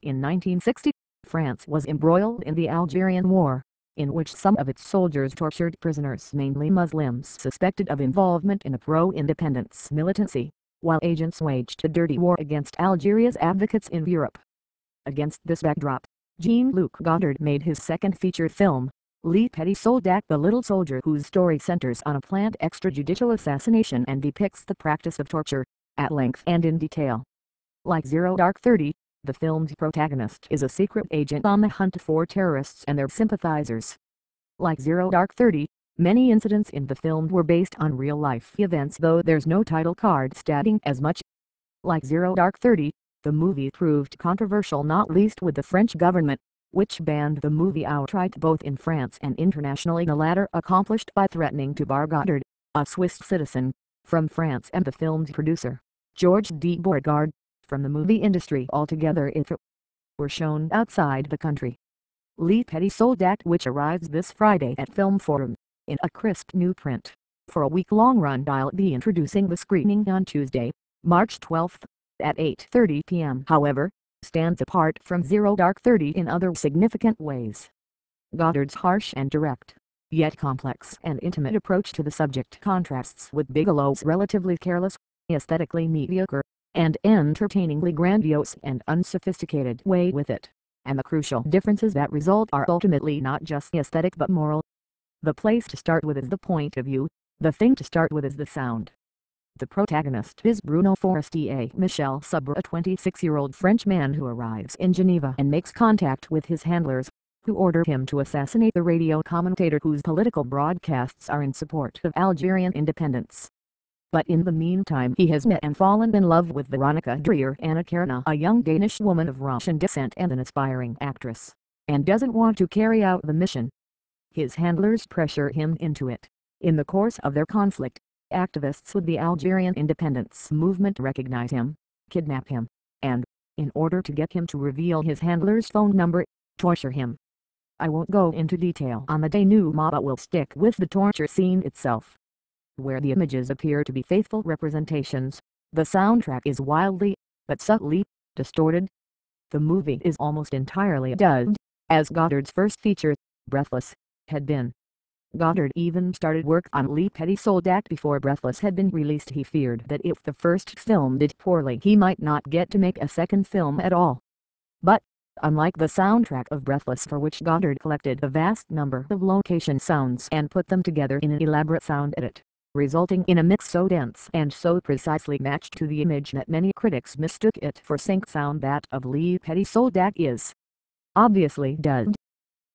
In 1960, France was embroiled in the Algerian War, in which some of its soldiers tortured prisoners, mainly Muslims suspected of involvement in a pro-independence militancy, while agents waged a dirty war against Algeria's advocates in Europe. Against this backdrop, Jean-Luc Godard made his second feature film, Le Petit Soldat, the Little Soldier, whose story centers on a planned extrajudicial assassination and depicts the practice of torture, at length and in detail. Like Zero Dark 30, the film's protagonist is a secret agent on the hunt for terrorists and their sympathizers. Like Zero Dark 30, many incidents in the film were based on real-life events, though there's no title card stating as much. Like Zero Dark 30, the movie proved controversial, not least with the French government, which banned the movie outright both in France and internationally, the latter accomplished by threatening to bar Godard, a Swiss citizen, from France, and the film's producer, Georges de Bourgard, from the movie industry altogether if it were shown outside the country. Le Petit Soldat, which arrives this Friday at Film Forum, in a crisp new print, for a week-long run. I'll be introducing the screening on Tuesday, March 12th, at 8:30 p.m. However, stands apart from Zero Dark 30 in other significant ways. Godard's harsh and direct, yet complex and intimate approach to the subject contrasts with Bigelow's relatively careless, aesthetically mediocre, and entertainingly grandiose and unsophisticated way with it, and the crucial differences that result are ultimately not just aesthetic but moral. The place to start with is the point of view, the thing to start with is the sound. The protagonist is Bruno Forestier Michel Subre, a 26-year-old French man who arrives in Geneva and makes contact with his handlers, who order him to assassinate the radio commentator whose political broadcasts are in support of Algerian independence. But in the meantime he has met and fallen in love with Veronica Dreyer Anna Karina, a young Danish woman of Russian descent and an aspiring actress, and doesn't want to carry out the mission. His handlers pressure him into it. In the course of their conflict, activists with the Algerian independence movement recognize him, kidnap him, and, in order to get him to reveal his handler's phone number, torture him. I won't go into detail on the denouement but will stick with the torture scene itself. Where the images appear to be faithful representations, the soundtrack is wildly, but subtly, distorted. The movie is almost entirely dubbed, as Godard's first feature, Breathless, had been. Godard even started work on Le Petit Soldat before Breathless had been released. He feared that if the first film did poorly he might not get to make a second film at all. But, unlike the soundtrack of Breathless, for which Godard collected a vast number of location sounds and put them together in an elaborate sound edit, resulting in a mix so dense and so precisely matched to the image that many critics mistook it for sync sound, that of Le Petit Soldat is obviously dubbed.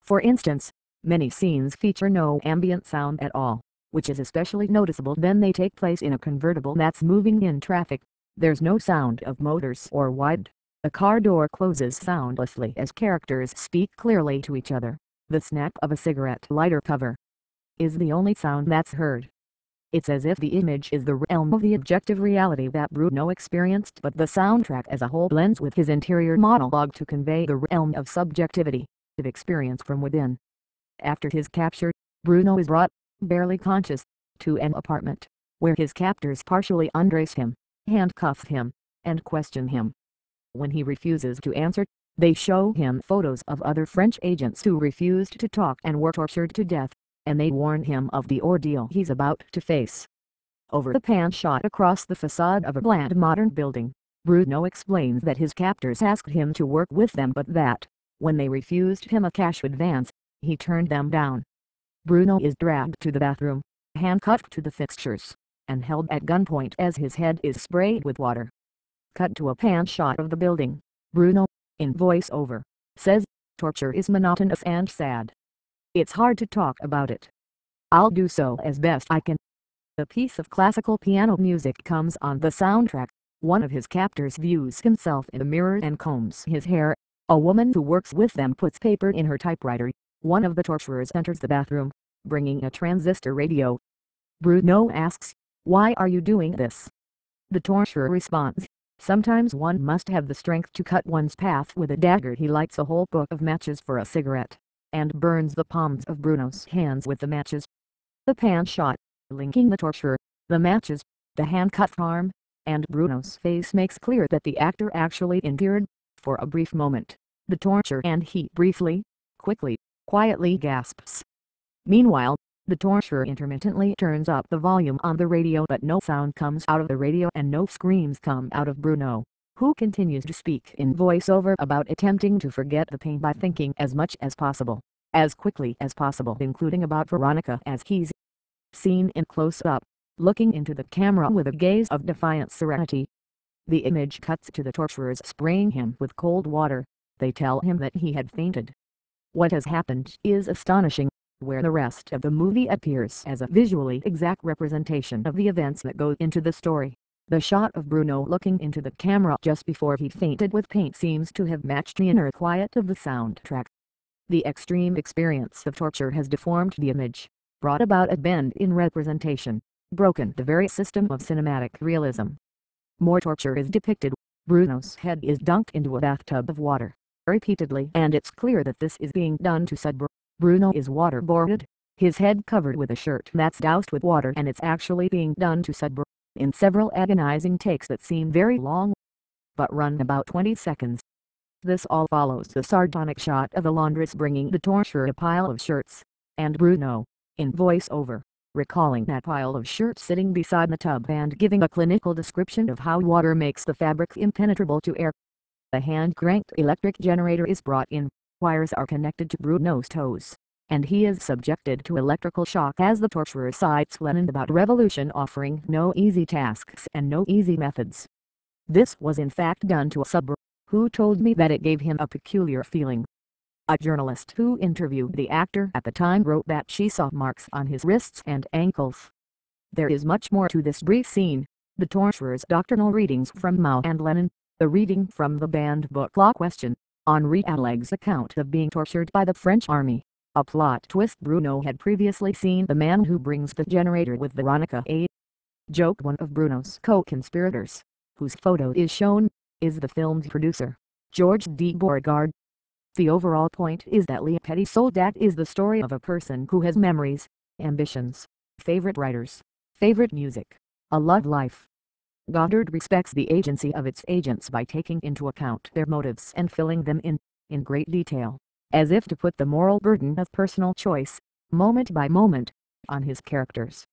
For instance, many scenes feature no ambient sound at all, which is especially noticeable when they take place in a convertible that's moving in traffic. There's no sound of motors or wind. A car door closes soundlessly as characters speak clearly to each other. The snap of a cigarette lighter cover is the only sound that's heard. It's as if the image is the realm of the objective reality that Bruno experienced, but the soundtrack as a whole blends with his interior monologue to convey the realm of subjectivity, of experience from within. After his capture, Bruno is brought, barely conscious, to an apartment, where his captors partially undress him, handcuff him, and question him. When he refuses to answer, they show him photos of other French agents who refused to talk and were tortured to death, and they warn him of the ordeal he's about to face. Over the pan shot across the facade of a bland modern building, Bruno explains that his captors asked him to work with them but that, when they refused him a cash advance, he turned them down. Bruno is dragged to the bathroom, handcuffed to the fixtures, and held at gunpoint as his head is sprayed with water. Cut to a pan shot of the building. Bruno, in voice-over, says, "Torture is monotonous and sad. It's hard to talk about it. I'll do so as best I can." A piece of classical piano music comes on the soundtrack. One of his captors views himself in the mirror and combs his hair. A woman who works with them puts paper in her typewriter. One of the torturers enters the bathroom, bringing a transistor radio. Bruno asks, "Why are you doing this?" The torturer responds, "Sometimes one must have the strength to cut one's path with a dagger." He lights a whole book of matches for a cigarette, and burns the palms of Bruno's hands with the matches. The pan shot, linking the torturer, the matches, the handcuffed arm, and Bruno's face makes clear that the actor actually endured For a brief moment, the torture and he briefly, quickly, quietly gasps. Meanwhile, the torturer intermittently turns up the volume on the radio, but no sound comes out of the radio and no screams come out of Bruno, who continues to speak in voiceover about attempting to forget the pain by thinking as much as possible, as quickly as possible, including about Veronica as he's seen in close-up, looking into the camera with a gaze of defiant serenity. The image cuts to the torturers spraying him with cold water. They tell him that he had fainted. What has happened is astonishing, where the rest of the movie appears as a visually exact representation of the events that go into the story. The shot of Bruno looking into the camera just before he fainted with pain seems to have matched the inner quiet of the soundtrack. The extreme experience of torture has deformed the image, brought about a bend in representation, broken the very system of cinematic realism. More torture is depicted. Bruno's head is dunked into a bathtub of water, repeatedly, and it's clear that this is being done to sub. Bruno is waterboarded, his head covered with a shirt that's doused with water, and it's actually being done to sub in several agonizing takes that seem very long, but run about 20 seconds. This all follows the sardonic shot of the laundress bringing the torturer a pile of shirts, and Bruno, in voiceover, recalling that pile of shirts sitting beside the tub and giving a clinical description of how water makes the fabric impenetrable to air. A hand-cranked electric generator is brought in. Wires are connected to Bruno's toes, and he is subjected to electrical shock as the torturer cites Lenin about revolution offering no easy tasks and no easy methods. This was in fact done to a sub, who told me that it gave him a peculiar feeling. A journalist who interviewed the actor at the time wrote that she saw marks on his wrists and ankles. There is much more to this brief scene: the torturer's doctrinal readings from Mao and Lenin, the reading from the banned book Law Question, Henri Alleg's account of being tortured by the French army, a plot twist. Bruno had previously seen the man who brings the generator with Veronica A. Joke. One of Bruno's co-conspirators, whose photo is shown, is the film's producer, George D. Beauregard. The overall point is that Les Petits Soldats is the story of a person who has memories, ambitions, favorite writers, favorite music, a love life. Godard respects the agency of its agents by taking into account their motives and filling them in great detail, as if to put the moral burden of personal choice, moment by moment, on his characters.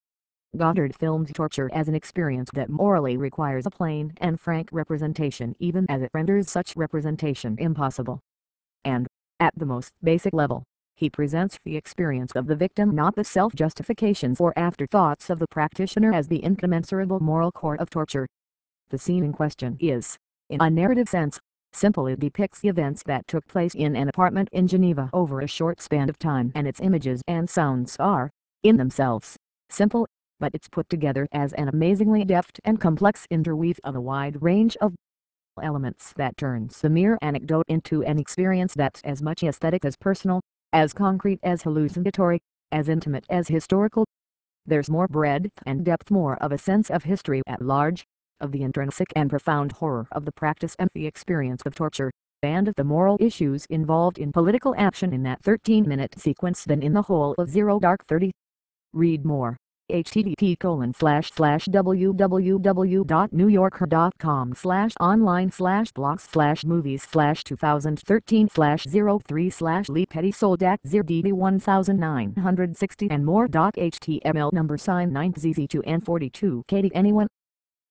Godard filmed torture as an experience that morally requires a plain and frank representation, even as it renders such representation impossible. And, at the most basic level, he presents the experience of the victim, not the self-justifications or afterthoughts of the practitioner, as the incommensurable moral core of torture. The scene in question is, in a narrative sense, simple. It depicts the events that took place in an apartment in Geneva over a short span of time, and its images and sounds are, in themselves, simple, but it's put together as an amazingly deft and complex interweave of a wide range of elements that turns the mere anecdote into an experience that's as much aesthetic as personal, as concrete as hallucinatory, as intimate as historical. There's more breadth and depth, more of a sense of history at large, of the intrinsic and profound horror of the practice and the experience of torture, and of the moral issues involved in political action in that 13-minute sequence than in the whole of Zero Dark 30. Read more. http://www.newyorker.com/online/blogs/movies/2013/03/Les Petits Soldats 0DB1960 and more. HTML #sign 9ZZ2N42 Katie. Anyone